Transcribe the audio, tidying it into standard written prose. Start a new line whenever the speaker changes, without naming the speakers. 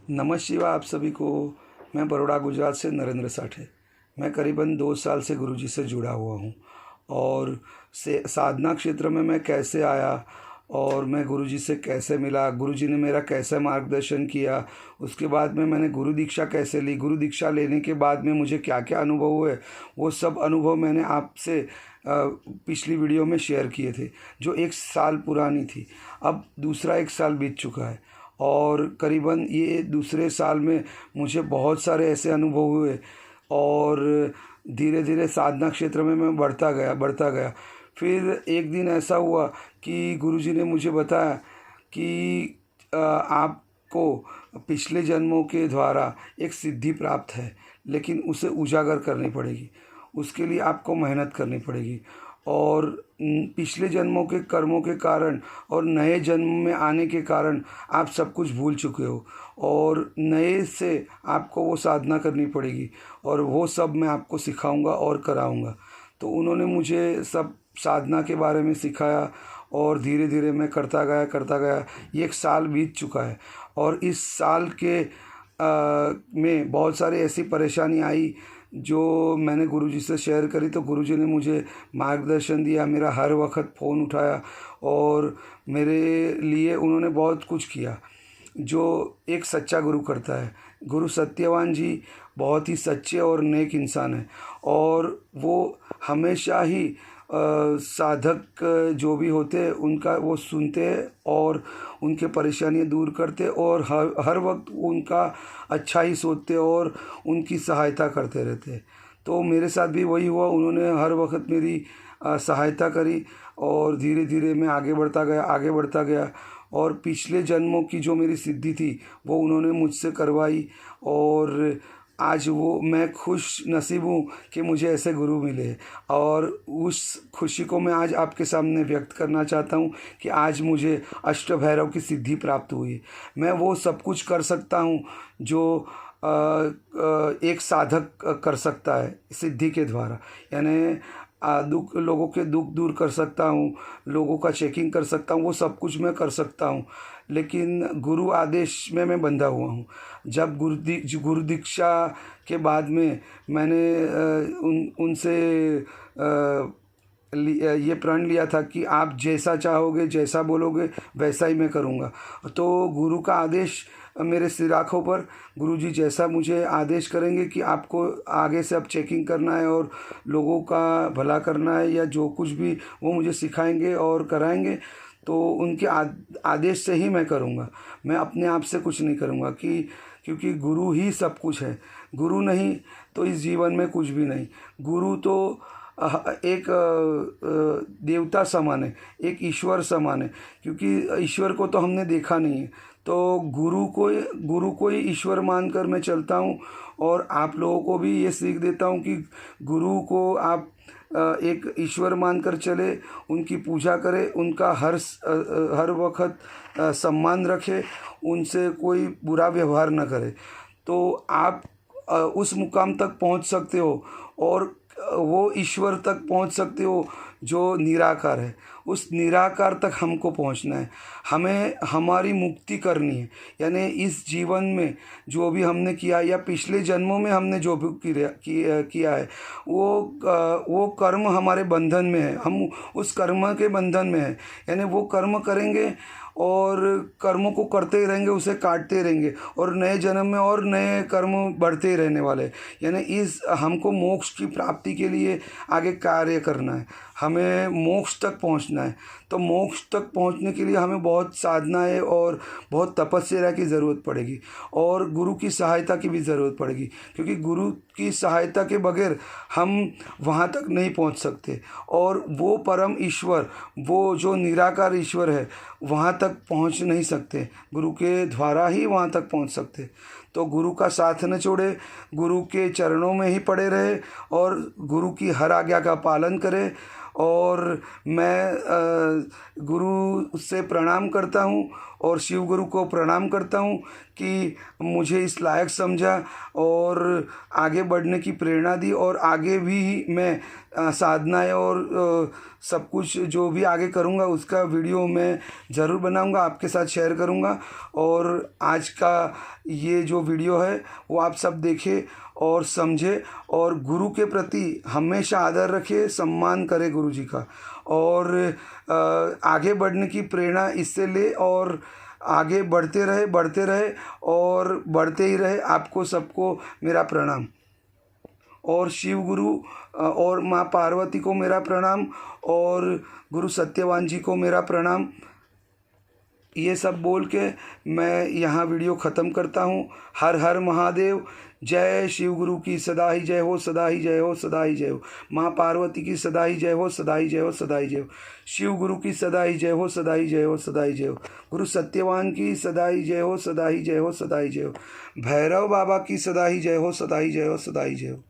नमः शिवाय आप सभी को। मैं बड़ौदा गुजरात से नरेंद्र साठे। मैं करीबन 2 साल से गुरुजी से जुड़ा हुआ हूँ और से साधना क्षेत्र में मैं कैसे आया और मैं गुरुजी से कैसे मिला, गुरुजी ने मेरा कैसे मार्गदर्शन किया, उसके बाद में मैंने गुरु दीक्षा कैसे ली, गुरु दीक्षा लेने के बाद में मुझे क्या क्या अनुभव हुए, वो सब अनुभव मैंने आपसे पिछली वीडियो में शेयर किए थे जो 1 साल पुरानी थी। अब दूसरा 1 साल बीत चुका है और करीबन ये दूसरे साल में मुझे बहुत सारे ऐसे अनुभव हुए और धीरे धीरे साधना क्षेत्र में मैं बढ़ता गया। फिर एक दिन ऐसा हुआ कि गुरुजी ने मुझे बताया कि आपको पिछले जन्मों के द्वारा एक सिद्धि प्राप्त है, लेकिन उसे उजागर करनी पड़ेगी, उसके लिए आपको मेहनत करनी पड़ेगी और पिछले जन्मों के कर्मों के कारण और नए जन्म में आने के कारण आप सब कुछ भूल चुके हो और नए से आपको वो साधना करनी पड़ेगी और वो सब मैं आपको सिखाऊंगा और कराऊंगा। तो उन्होंने मुझे सब साधना के बारे में सिखाया और धीरे धीरे मैं करता गया। ये 1 साल बीत चुका है और इस साल के में बहुत सारी ऐसी परेशानी आई जो मैंने गुरुजी से शेयर करी। तो गुरुजी ने मुझे मार्गदर्शन दिया, मेरा हर वक्त फ़ोन उठाया और मेरे लिए उन्होंने बहुत कुछ किया जो एक सच्चा गुरु करता है। गुरु सत्यवान जी बहुत ही सच्चे और नेक इंसान हैं और वो हमेशा ही साधक जो भी होते हैं उनका वो सुनते हैं और उनके परेशानियां दूर करते और हर वक्त उनका अच्छा ही सोचते और उनकी सहायता करते रहते। तो मेरे साथ भी वही हुआ, उन्होंने हर वक्त मेरी सहायता करी और धीरे धीरे मैं आगे बढ़ता गया और पिछले जन्मों की जो मेरी सिद्धि थी वो उन्होंने मुझसे करवाई और आज वो मैं खुश नसीब हूँ कि मुझे ऐसे गुरु मिले और उस खुशी को मैं आज आपके सामने व्यक्त करना चाहता हूँ कि आज मुझे अष्टभैरव की सिद्धि प्राप्त हुई। मैं वो सब कुछ कर सकता हूँ जो एक साधक कर सकता है सिद्धि के द्वारा, यानी लोगों के दुख दूर कर सकता हूँ, लोगों का चेकिंग कर सकता हूँ, वो सब कुछ मैं कर सकता हूँ, लेकिन गुरु आदेश में मैं बंधा हुआ हूँ। जब गुरु दीक्षा के बाद में मैंने उनसे ये प्रण लिया था कि आप जैसा चाहोगे, जैसा बोलोगे वैसा ही मैं करूँगा। तो गुरु का आदेश मेरे सिर आँखों पर, गुरुजी जैसा मुझे आदेश करेंगे कि आपको आगे से अब चेकिंग करना है और लोगों का भला करना है या जो कुछ भी वो मुझे सिखाएंगे और कराएंगे, तो उनके आदेश से ही मैं करूँगा। मैं अपने आप से कुछ नहीं करूँगा क्योंकि गुरु ही सब कुछ है। गुरु नहीं तो इस जीवन में कुछ भी नहीं। गुरु तो एक देवता समान है, एक ईश्वर समान है, क्योंकि ईश्वर को तो हमने देखा नहीं है। तो गुरु को ही ईश्वर मानकर मैं चलता हूँ और आप लोगों को भी ये सीख देता हूँ कि गुरु को आप एक ईश्वर मानकर चले, उनकी पूजा करें, उनका हर वक्त सम्मान रखें, उनसे कोई बुरा व्यवहार न करे, तो आप उस मुकाम तक पहुंच सकते हो और वो ईश्वर तक पहुंच सकते हो जो निराकार है। उस निराकार तक हमको पहुंचना है, हमें हमारी मुक्ति करनी है। यानी इस जीवन में जो भी हमने किया या पिछले जन्मों में हमने जो भी किया है वो कर्म हमारे बंधन में है, हम उस कर्म के बंधन में है। यानी वो कर्म करेंगे और कर्मों को करते ही रहेंगे, उसे काटते रहेंगे और नए जन्म में और नए कर्म बढ़ते ही रहने वाले। यानी हमको मोक्ष की प्राप्ति के लिए आगे कार्य करना है, हमें मोक्ष तक पहुंचना है। तो मोक्ष तक पहुंचने के लिए हमें बहुत साधनाएं और बहुत तपस्या की ज़रूरत पड़ेगी और गुरु की सहायता की भी ज़रूरत पड़ेगी, क्योंकि गुरु की सहायता के बगैर हम वहाँ तक नहीं पहुँच सकते और वो परम ईश्वर, वो जो निराकार ईश्वर है, वहाँ तक पहुँच नहीं सकते, गुरु के द्वारा ही वहाँ तक पहुँच सकते। तो गुरु का साथ न छोड़े, गुरु के चरणों में ही पड़े रहे और गुरु की हर आज्ञा का पालन करें। और मैं गुरु से प्रणाम करता हूँ और शिव गुरु को प्रणाम करता हूँ कि मुझे इस लायक समझा और आगे बढ़ने की प्रेरणा दी, और आगे भी मैं साधनाएं और सब कुछ जो भी आगे करूँगा उसका वीडियो मैं ज़रूर बनाऊँगा, आपके साथ शेयर करूँगा। और आज का ये जो वीडियो है वो आप सब देखें और समझे, और गुरु के प्रति हमेशा आदर रखे, सम्मान करे गुरु जी का, और आगे बढ़ने की प्रेरणा इससे ले, और आगे बढ़ते रहे और बढ़ते ही रहे। आपको सबको मेरा प्रणाम, और शिव गुरु और माँ पार्वती को मेरा प्रणाम, और गुरु सत्यवान जी को मेरा प्रणाम। ये सब बोल के मैं यहाँ वीडियो ख़त्म करता हूँ। हर हर महादेव। जय शिव गुरु की सदा ही जय हो, सदा ही जय हो, सदा ही जय हो। माँ पार्वती की सदा ही जय हो, सदा ही जय हो, सदा ही जय हो। शिव गुरु की सदा ही जय हो, सदा ही जय हो, सदा ही जय हो। गुरु सत्यवान की सदा ही जय हो, सदा ही जय हो, सदा ही जय हो। भैरव बाबा की सदा ही जय हो, सदा ही जय हो, सदा ही जय हो।